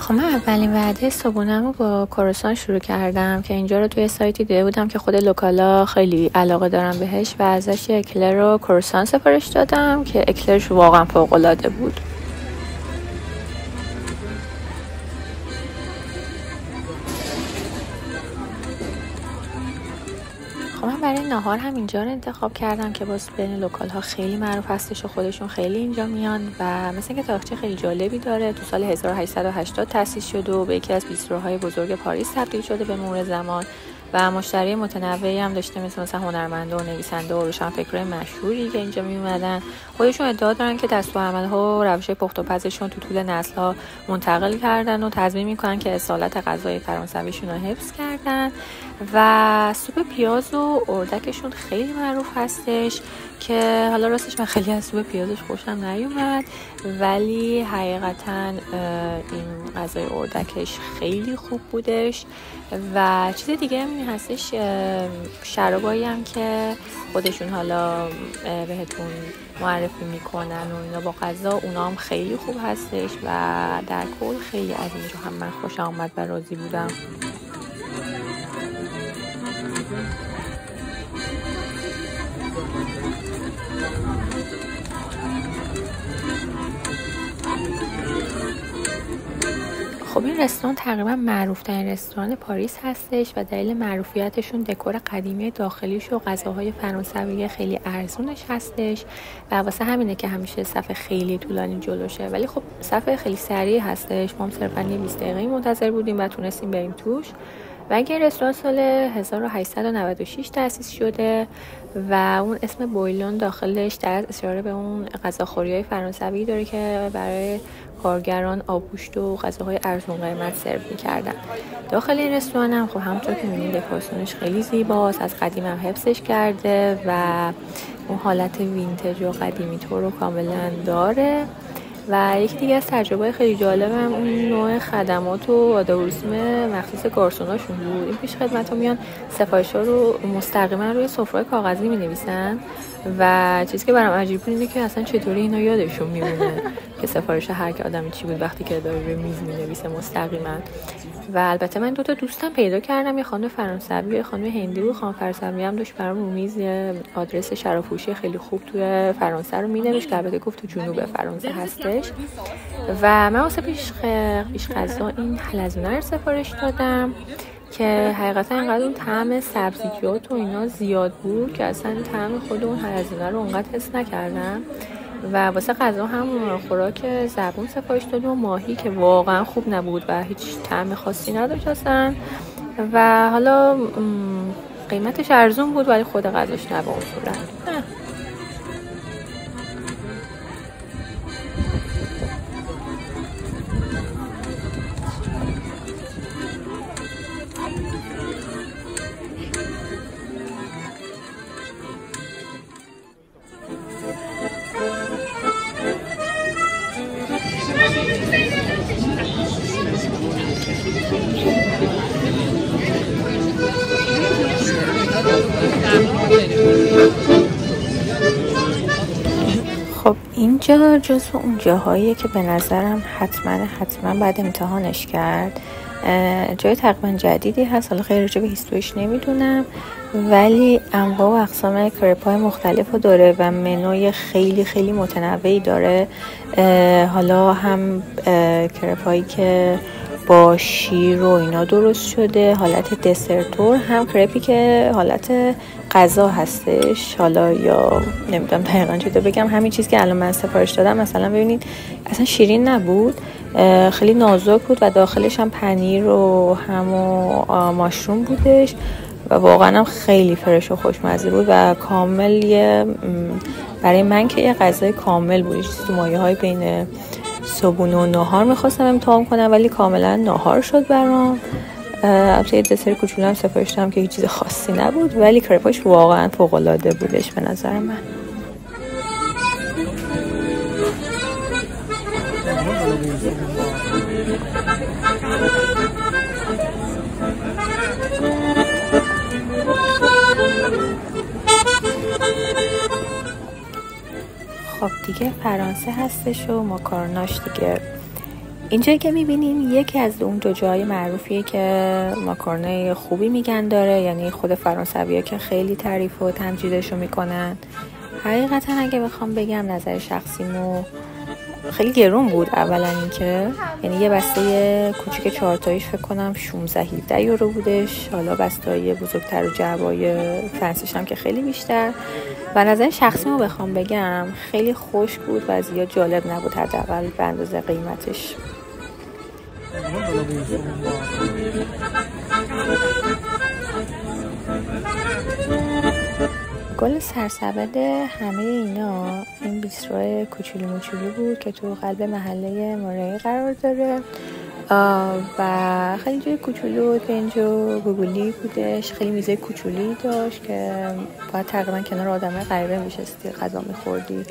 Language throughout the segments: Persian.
خب من اولین وعده صبحونه‌مو با کروسان شروع کردم که اینجا رو توی سایتی دیده بودم که خود لوکالا خیلی علاقه دارم بهش و ازش اکلر و کروسان سفارش دادم که اکلرش واقعا فوق‌العاده بود. من برای نهار هم اینجا رو انتخاب کردم که باز بین لوکال ها خیلی معروف هستش و خودشون خیلی اینجا میان و مثل اینکه تاریخچه خیلی جالبی داره. تو سال 1880 تأسیس شده و به یکی از بیستروهای بزرگ پاریس تبدیل شده به مرور زمان و مشتری متنوعی هم داشته مثلا هنرمنده و نویسنده و روشنفکرای مشهوری که اینجا می اومدن. خودشون ادعا دارن که دستورالعمل‌ها و روش پخت و پزشون تو طول نسل‌ها منتقل کردن و تضمین میکنن که اصالت غذای فرانسویشون رو حفظ کردن. و سوپ پیاز و اردکشون خیلی معروف هستش که حالا راستش من خیلی از سوپ پیازش خوشم نیومد، ولی حقیقتا این غذای اردکش خیلی خوب بودش. و چیز دیگه هم هستش، شرابایی هم که خودشون حالا بهتون معرفی میکنن و اینا با غذا، اونا هم خیلی خوب هستش و در کل خیلی از اینجا هم من خوش آمد و راضی بودم. خب این رستوران تقریبا معروف ترین رستوران پاریس هستش و دلیل معروفیتشون دکور قدیمی داخلیش و غذاهای فرانسوی خیلی ارزونش هستش و واسه همینه که همیشه صف خیلی طولانی جلوشه، ولی خب صف خیلی سریع هستش. ما هم صرفا 20 دقیقه منتظر بودیم و تونستیم بریم توش. و این رستوران سال 1896 تأسیس شده و اون اسم بویلون داخلش در اشاره به اون غذاخوری‌های فرانسوی داره که برای کارگران آبگوشت و غذاهای ارزون قیمت سرو می‌کردن. داخل این رستوران هم خب همونطور که می‌بینید دکوراسیونش خیلی زیباست، از قدیم هم حفظش کرده و اون حالت وینتج و قدیمی طور رو کاملا داره. و یکی دیگه از تجربه خیلی جالبم اون نوع خدمات و آداب رسوم مخصوص گارسوناشون بود. این پیش خدمت ها میان سفارش‌ها رو مستقیما روی سفره کاغذی می‌نویسن و چیزی که برام عجیب بود اینه که اصلا چطوری اینا یادشون میمونه که سفارش هر کی آدمی چی بود وقتی که داره روی میز می‌نویسه مستقیما. و البته من 2 تا دوستم پیدا کردم، یه خانم فرانسوی، یه خانم هندی بود. خانم فرانسوی هم داشت برام رو میز آدرس شراب‌فروشی خیلی خوب توی فرانسه رو می‌نوشت که البته گفت تو جنوب فرانسه هستش. و من واسه پیش غذا این حلزونه رو سفارش دادم که حقیقتا اینقدر اون طعم سبزیجات و اینا زیاد بود که اصلا طعم خود اون حلزونه رو اونقدر حس نکردم. و واسه غذا هم خوراک زبون سفارش دادیم و ماهی که واقعا خوب نبود و هیچ طعم خاصی نداشت اصلا. و حالا قیمتش ارزون بود ولی خود غذاش نه به اون صورت. خب اینجا جزو اون جاهاییه که به نظرم حتما باید امتحانش کرد. جای تقریبا جدیدی هست، حالا خیلی راجع به هیستوریش نمیدونم، ولی انواع و اقسام کرپ‌های مختلفو داره و منوی خیلی خیلی متنوعی داره. حالا هم کرپ‌هایی که با شیر و اینا درست شده حالت دسرتور، هم کرپی که حالت غذا هستش، حالا یا نمیدونم دقیقاً چطور بگم. همین چیز که الان من سفارش دادم مثلا ببینید اصلا شیرین نبود، خیلی نازک بود و داخلش هم پنیر و ماشروم بودش و واقعا هم خیلی فرش و خوشمزه بود و کامل برای من که یه غذای کامل بود. چیزی تو مایه‌های بین صبحونه و نهار میخواستم امتحان کنم ولی کاملا نهار شد برام البته یه دسر کوچولو هم سفارش دادم که هیچ چیز خاصی نبود، ولی کرپاش واقعا فوق‌العاده بودش به نظر من. خب دیگه فرانسه هستش و ماکاروناش دیگه. اینجایی که میبینین یکی از اون دو جای معروفیه که ماکارونای خوبی میگن داره، یعنی خود فرانسوی‌ها که خیلی تعریف و تمجیدشو میکنن. حقیقتا اگه بخوام بگم نظر شخصیمو خیلی گرون بود. اولا اینکه یعنی یه بسته کوچیک 4 تاییش فکر کنم 16-17 یورو بودش، حالا بسته‌های بزرگتر و جعبه‌های فنسیش هم که خیلی بیشتر. و نظر شخصیمو بخوام بگم خیلی خوش بود و زیاد جالب نبود، حداقل به اندازه قیمتش. گل سرسبد همه اینا این بیسترو کوچولو موچولو بود که تو قلب محله مارایی قرار داره و خیلی جای کوچولو دنج و گوگولی بودش. خیلی میزه کوچولی داشت که باید تقریبا کنار آدمای غریبه میشستی غذا میخوردی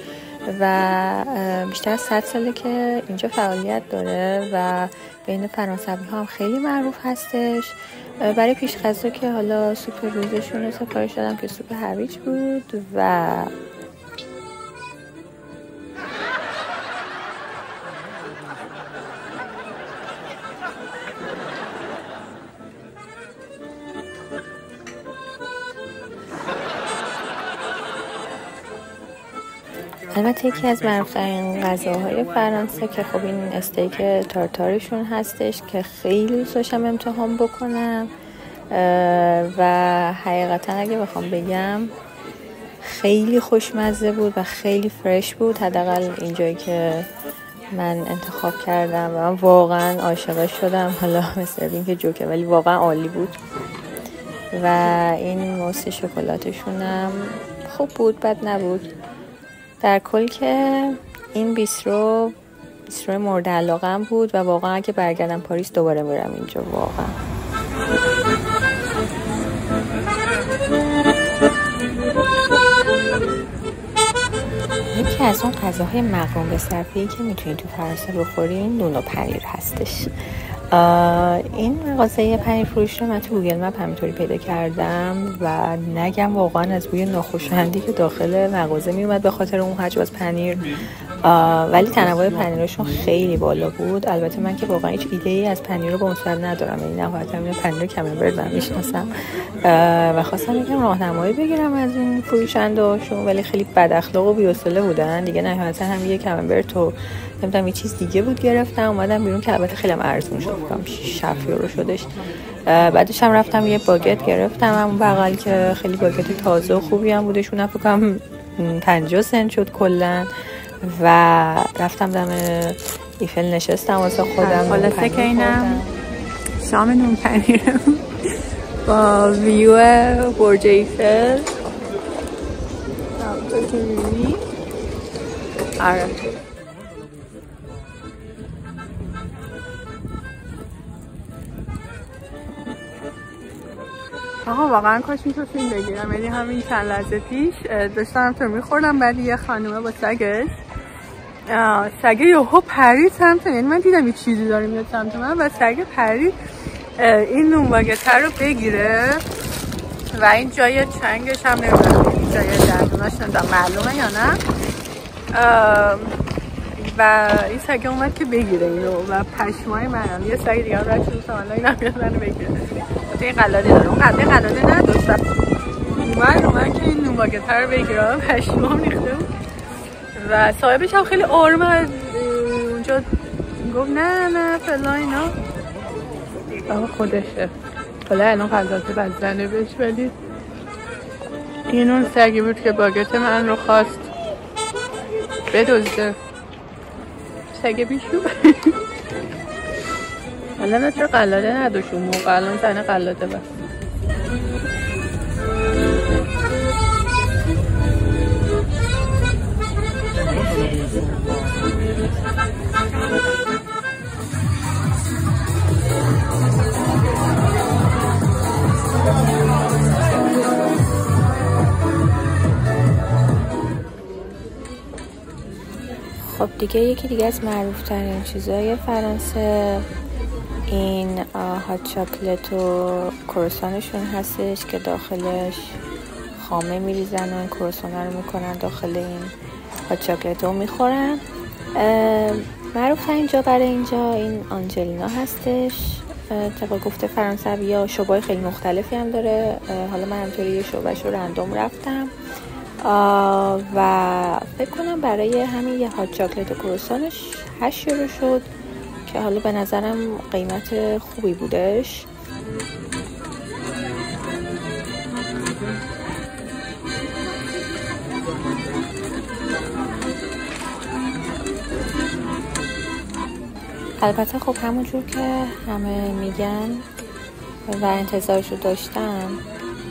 و بیشتر از 100 ساله که اینجا فعالیت داره و بین فرانسوی ها هم خیلی معروف هستش. برای پیش غذا که حالا سوپ روزشون رو سفارش دادم که سوپ هویج بود و البته یکی از معروف‌ترین غذاهای فرانسه که خب این استیک تارتارشون هستش که خیلی دوست داشتم امتحان بکنم و حقیقتا اگه بخوام بگم خیلی خوشمزه بود و خیلی فرش بود، حداقل اینجایی که من انتخاب کردم و من واقعا عاشقش شدم. حالا مثل این که جوکه ولی واقعا عالی بود و این موس شکلاتشون هم خوب بود، بد نبود. در کل که این بیسترو مورد علاقه‌ام بود و واقعا اگه برگردم پاریس دوباره میرم اینجا واقعا. یکی از اون غذاهای مقرون به صرفه‌ای که میتونید تو فرانسه بخورین نون و پنیر هستش. این مغازه پنیر فروش رو من تو گوگل مپ همینطوری پیدا کردم و نگم واقعا از بوی ناخوشایندی که داخل مغازه میومد به خاطر اون حجم از پنیر، ولی تنوع پنیرشون خیلی بالا بود. البته من که واقعا هیچ ایده‌ای از پنیر رو به اون صورت ندارم، یعنی نهایتا من پنیر کممبرد من میشناسم و خواستم یکم راهنمایی بگیرم از این فروشنده‌هاشون، ولی خیلی بد اخلاق و بی‌حوصله بودن دیگه. نهایتا هم یه کممبرد تو نمیدونم یه چیز دیگه بود گرفتم، اومدم بیرون که البته خیلی ارزون شد، فکر کنم 6 یورو شدش. بعدش هم رفتم یه باگت گرفتم همون بغل که خیلی باگت تازه و خوبی هم بودش، اونم فکر کنم 50 سنت شد کلا و رفتم دم ایفل نشستم واسه خودم. خلاصه که اینم شام نون پنیرم با ویو برج ایفل. آره آقا واقعا کاش میتونم فیلم بگیرم، یعنی همین چند لحظه پیش داشتم تو میخوردم بعد یه خانومه با سگه یهو پرید سمت، یعنی من دیدم یه چیزی داره میاد سمت من و سگه پرید این نون باگتر رو بگیره و این جای چنگش هم نمیدونم این جای دندوناش نمیدونم معلومه یا نه و این سگه اومد که بگیره اینو و پشمای منم یه سگ دیگه هم رد شد حالا این هم بیاد منو بگیره. این قلاده داره، اون قبل قلاده نداشتم، اومد که این نون باگتر رو بگیره پشمام ریخته بود و صاحبش هم خیلی آروم اونجا گفت نه فلان اینا. آقا خودشه حالا الان قلاده بزنه بهش، ولی این اون سگی بود که باگت من رو خواست بدزده. سگه بیشو الان چرا قلاده نداشت اون موقع، الان زنه قلاده بست. یکی دیگه از معروف ترین چیزای فرانسه این هات چاکلت و کروسانشون هستش که داخلش خامه میریزن و این کروسان رو میکنن داخل این هات چاکلت رو میخورن. معروف اینجا برای اینجا این آنجلینا هستش. طبق گفته فرانسوی ها شعبه‌های خیلی مختلفی هم داره. حالا من همطوری یه شعبه‌ش رو رندوم رفتم و فکر کنم برای همین یه هات چاکلت و کروسانش 8 یورو شد که حالا به نظرم قیمت خوبی بودش. البته خب همونجور که همه میگن و انتظارشو داشتم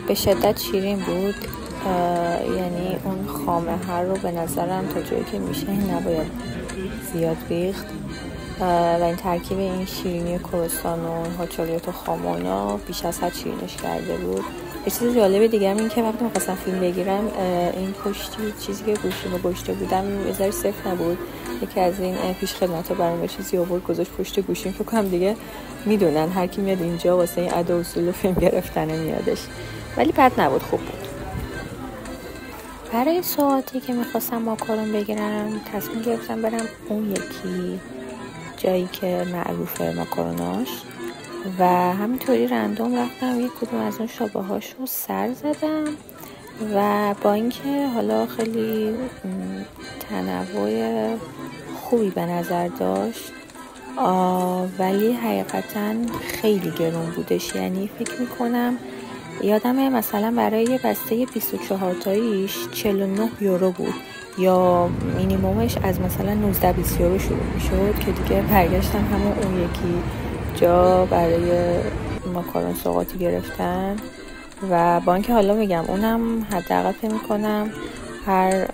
به شدت شیرین بود. یعنی اون خامه هر رو به نظرم تا جایی که میشه نباید زیاد ریخت و این ترکیب این شیرینی کروسان و هات چاکلت و خامه اینا بیش از حد شیرینش کرده بود. یه چیز جالب دیگه هم این که وقتی می‌خواستم فیلم بگیرم این پشتی چیزی که گوشیمو گشته بودم یه ذره صفر نبود. یکی از این پیش خدمت‌ها برام چیزی آورد گذاشت پشت گوشیم. فکر کنم دیگه میدونن هر کی میاد اینجا واسه این ادا اصول فیلم گرفتن میادش. ولی بد نبود، خوب بود. برای ساعتی که میخواستم ماکارون بگیرم تصمیم گرفتم برم اون یکی جایی که معروفه ماکاروناش و همینطوری رندوم رفتم یک کدوم از اون شعبه‌هاش رو سر زدم و با اینکه حالا خیلی تنوع خوبی به نظر داشت ولی حقیقتا خیلی گرون بودش. یعنی فکر میکنم یادمه مثلا برای یه بسته 24 تاییش 49 یورو بود یا مینیمومش از مثلا 19-20 یورو شروع میشد که دیگه برگشتم همون اون یکی جا برای ماکارون سوغاتی گرفتن و با اینکه حالا میگم اونم حداقل فکر میکنم هر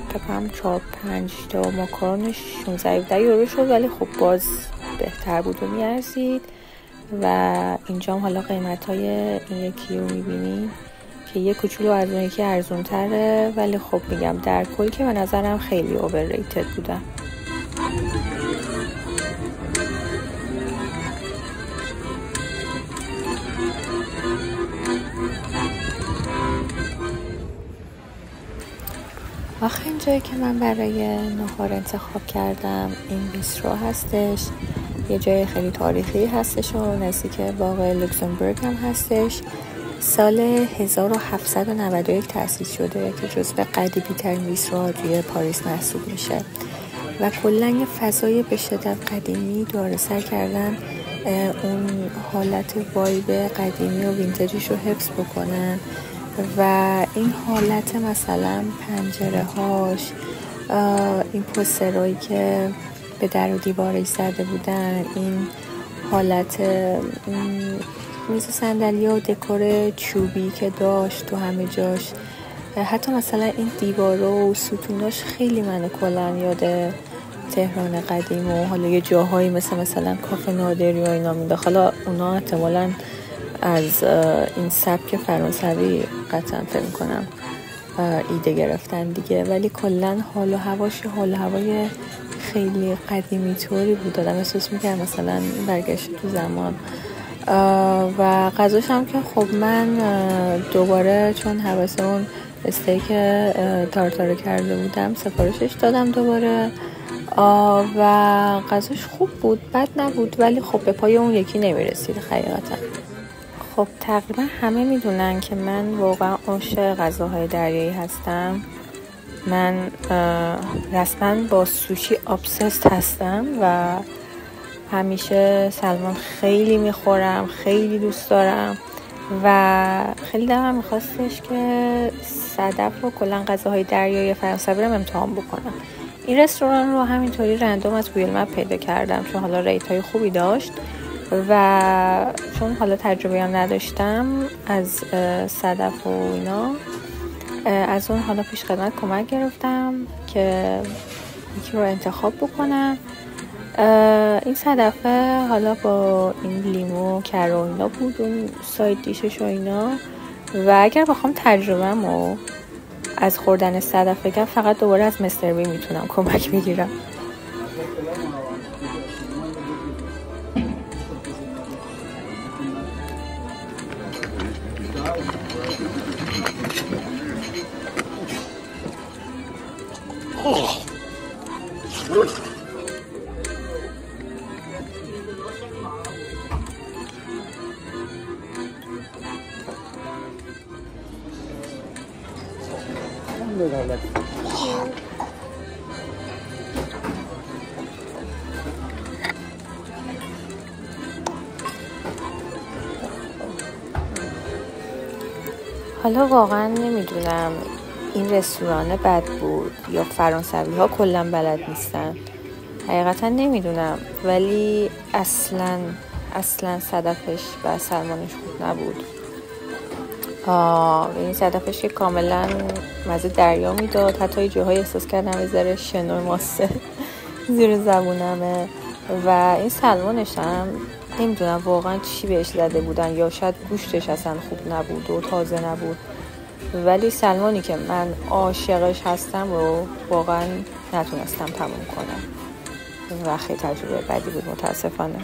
تقریبا 4-5 تا ماکارونش 16 یورو شد ولی خب باز بهتر بود و میارزید. و اینجا هم حالا قیمت های این یکی رو میبینی که یه کوچولو از اون یکی ارزون تره ولی خب میگم در کل که به نظرم خیلی اوورریتد بودن. آخرین جایی که من برای نهار انتخاب کردم این بیسترو هستش. یه جای خیلی تاریخی هستش و نزدیک باغ لوکزامبورگ هم هستش. سال 1791 تأسیس شده که جزو قدیمی ترین بیستروها توی پاریس محسوب میشه و کلا یه فضای به شدت قدیمی داره سر کردن اون حالت وایب قدیمی و وینتجش رو حفظ بکنن و این حالت مثلا پنجره هاش، این پوسترهایی که به در و دیوارش زده بودن، این حالت میز و صندلی و دکور چوبی که داشت تو همه جاش، حتی مثلا این دیوارا و ستوناش خیلی منو کلا یاد تهران قدیم و حالا یه جاهایی مثلا کافه نادری و اینا میده. حالا اونا احتمالاً از این سبک فرانسوی قطعا فکر میکنم ایده گرفتن دیگه ولی کلا حال و هوای خیلی قدیمی طوری بود. آدم احساس میکرد مثلا برگشت تو زمان. و غذاش هم که خب من دوباره چون حواس اون استیک تارتاره کرده بودم سفارشش دادم دوباره و غذاش خوب بود، بد نبود ولی خب به پای اون یکی نمیرسید حقیقتا. خب تقریبا همه میدونن که من واقعا عاشق غذاهای دریایی هستم. من رسما با سوشی ابسست هستم و همیشه سلمون خیلی میخورم، خیلی دوست دارم و خیلی دلم میخواستش که صدف و کلا غذاهای دریایی فرانسوی رو امتحان بکنم. این رستوران رو همینطوری رندوم از گوگل مپ پیدا کردم چون حالا ریت های خوبی داشت و چون حالا تجربه هم نداشتم از صدف و اینا از اون حالا پیش خدمت کمک گرفتم که یکی رو انتخاب بکنم. این صدفه حالا با این لیمو کره و اینا بود اون ساید دیشش و اینا و اگر بخوام تجربه‌مو از خوردن صدف بگم، فقط دوباره از مستر بی میتونم کمک بگیرم. حالا واقعا نمیدونم این رستوران بد بود یا فرانسوی ها کلا بلد نیستن، حقیقتا نمیدونم، ولی اصلا صدفش و سلمانش خوب نبود. این صدفش که کاملا مزه دریا میداد، حتی یه جاهای احساس کردم یه ذره شنو ماسه زیر زبونمه. و این سلمانش هم نمیدونم واقعا چی بهش زده بودن، یا شاید گوشتش اصلا خوب نبود و تازه نبود، ولی سلمانی که من عاشقش هستم رو واقعا نتونستم تموم کنم و خیلی تجربه بدی بود متاسفانه.